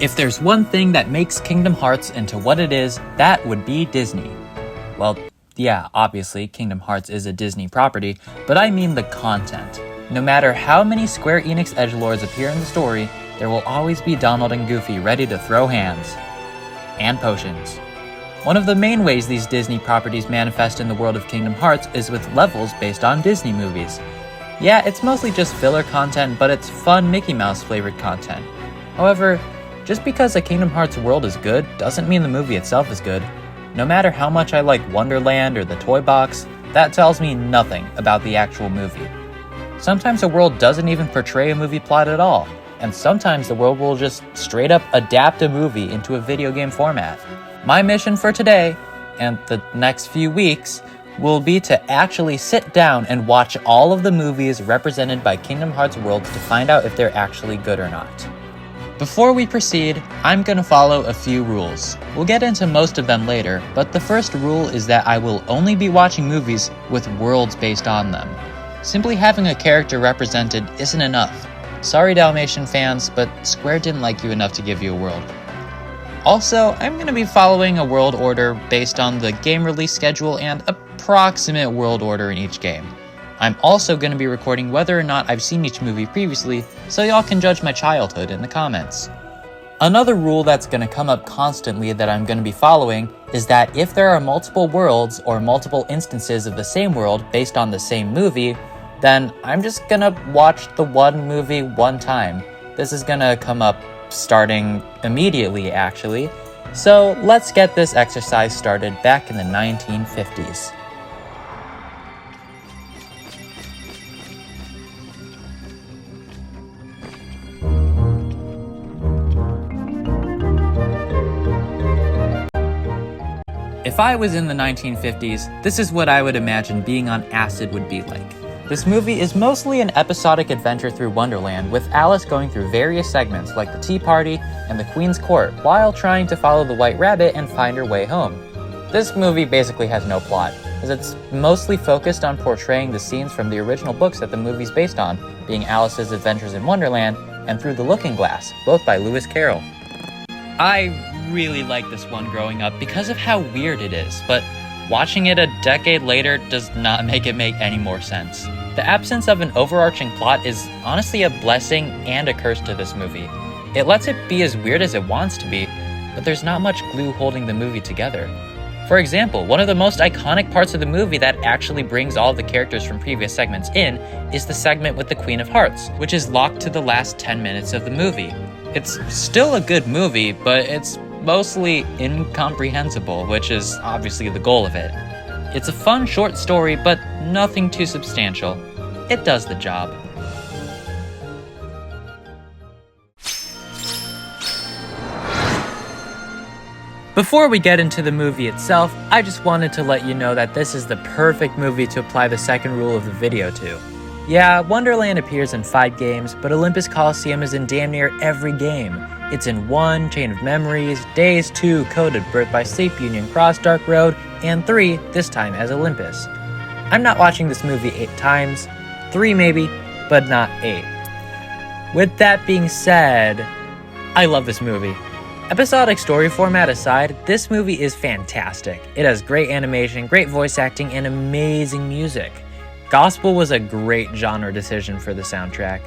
If there's one thing that makes Kingdom Hearts into what it is, that would be Disney. Well, yeah, obviously, Kingdom Hearts is a Disney property, but I mean the content. No matter how many Square Enix edgelords appear in the story, there will always be Donald and Goofy ready to throw hands. And potions. One of the main ways these Disney properties manifest in the world of Kingdom Hearts is with levels based on Disney movies. Yeah, it's mostly just filler content, but it's fun Mickey Mouse flavored content. However, just because a Kingdom Hearts world is good doesn't mean the movie itself is good. No matter how much I like Wonderland or the Toy Box, that tells me nothing about the actual movie. Sometimes a world doesn't even portray a movie plot at all, and sometimes the world will just straight up adapt a movie into a video game format. My mission for today, and the next few weeks, will be to actually sit down and watch all of the movies represented by Kingdom Hearts worlds to find out if they're actually good or not. Before we proceed, I'm going to follow a few rules. We'll get into most of them later, but the first rule is that I will only be watching movies with worlds based on them. Simply having a character represented isn't enough. Sorry Dalmatian fans, but Square didn't like you enough to give you a world. Also, I'm going to be following a world order based on the game release schedule and approximate world order in each game. I'm also going to be recording whether or not I've seen each movie previously, so y'all can judge my childhood in the comments. Another rule that's going to come up constantly that I'm going to be following is that if there are multiple worlds or multiple instances of the same world based on the same movie, then I'm just going to watch the one movie one time. This is going to come up starting immediately, actually. So let's get this exercise started back in the 1950s. If I was in the 1950s, this is what I would imagine being on acid would be like. This movie is mostly an episodic adventure through Wonderland, with Alice going through various segments like the Tea Party and the Queen's Court, while trying to follow the White Rabbit and find her way home. This movie basically has no plot, as it's mostly focused on portraying the scenes from the original books that the movie's based on, being Alice's adventures in Wonderland and Through the Looking Glass, both by Lewis Carroll. I really liked this one growing up because of how weird it is, but watching it a decade later does not make it make any more sense. The absence of an overarching plot is honestly a blessing and a curse to this movie. It lets it be as weird as it wants to be, but there's not much glue holding the movie together. For example, one of the most iconic parts of the movie that actually brings all the characters from previous segments in is the segment with the Queen of Hearts, which is locked to the last 10 minutes of the movie. It's still a good movie, but it's mostly incomprehensible, which is obviously the goal of it. It's a fun short story, but nothing too substantial. It does the job. Before we get into the movie itself, I just wanted to let you know that this is the perfect movie to apply the second rule of the video to. Yeah, Wonderland appears in 5 games, but Olympus Coliseum is in damn near every game. It's in 1, Chain of Memories, Days 2, Coded, Birth by Sleep, Union Cross, Dark Road, and 3, this time as Olympus. I'm not watching this movie 8 times, 3 maybe, but not 8. With that being said, I love this movie. Episodic story format aside, this movie is fantastic. It has great animation, great voice acting, and amazing music. Gospel was a great genre decision for the soundtrack.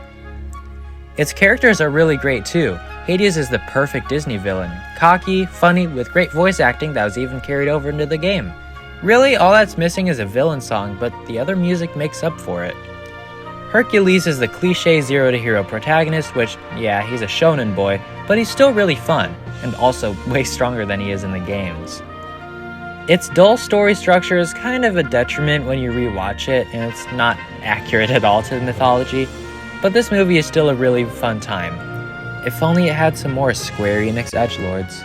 Its characters are really great too. Hades is the perfect Disney villain. Cocky, funny, with great voice acting that was even carried over into the game. Really, all that's missing is a villain song, but the other music makes up for it. Hercules is the cliche zero to hero protagonist, which, yeah, he's a shonen boy, but he's still really fun, and also way stronger than he is in the games. Its dull story structure is kind of a detriment when you rewatch it, and it's not accurate at all to the mythology, but this movie is still a really fun time. If only it had some more Square Enix edgelords.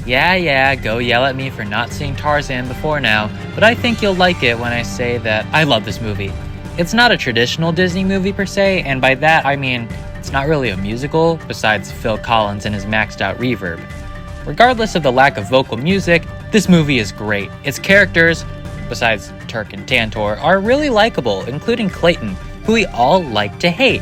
Yeah, go yell at me for not seeing Tarzan before now, but I think you'll like it when I say that I love this movie. It's not a traditional Disney movie per se, and by that I mean it's not really a musical, besides Phil Collins and his maxed out reverb. Regardless of the lack of vocal music, this movie is great. Its characters, besides Turk and Tantor, are really likable, including Clayton, who we all like to hate.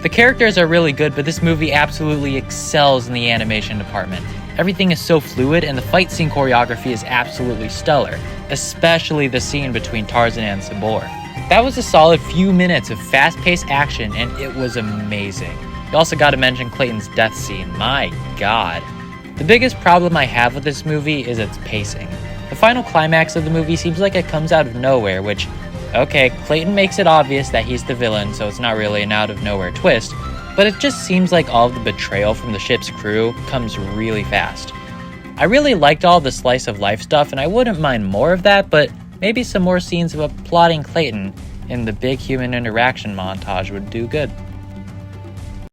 The characters are really good, but this movie absolutely excels in the animation department. Everything is so fluid, and the fight scene choreography is absolutely stellar, especially the scene between Tarzan and Sabor. That was a solid few minutes of fast-paced action, and it was amazing. You also gotta mention Clayton's death scene. My god. The biggest problem I have with this movie is its pacing. The final climax of the movie seems like it comes out of nowhere, which, okay, Clayton makes it obvious that he's the villain, so it's not really an out-of-nowhere twist, but it just seems like all of the betrayal from the ship's crew comes really fast. I really liked all the slice of life stuff, and I wouldn't mind more of that, but maybe some more scenes of a plotting Clayton in the big human interaction montage would do good.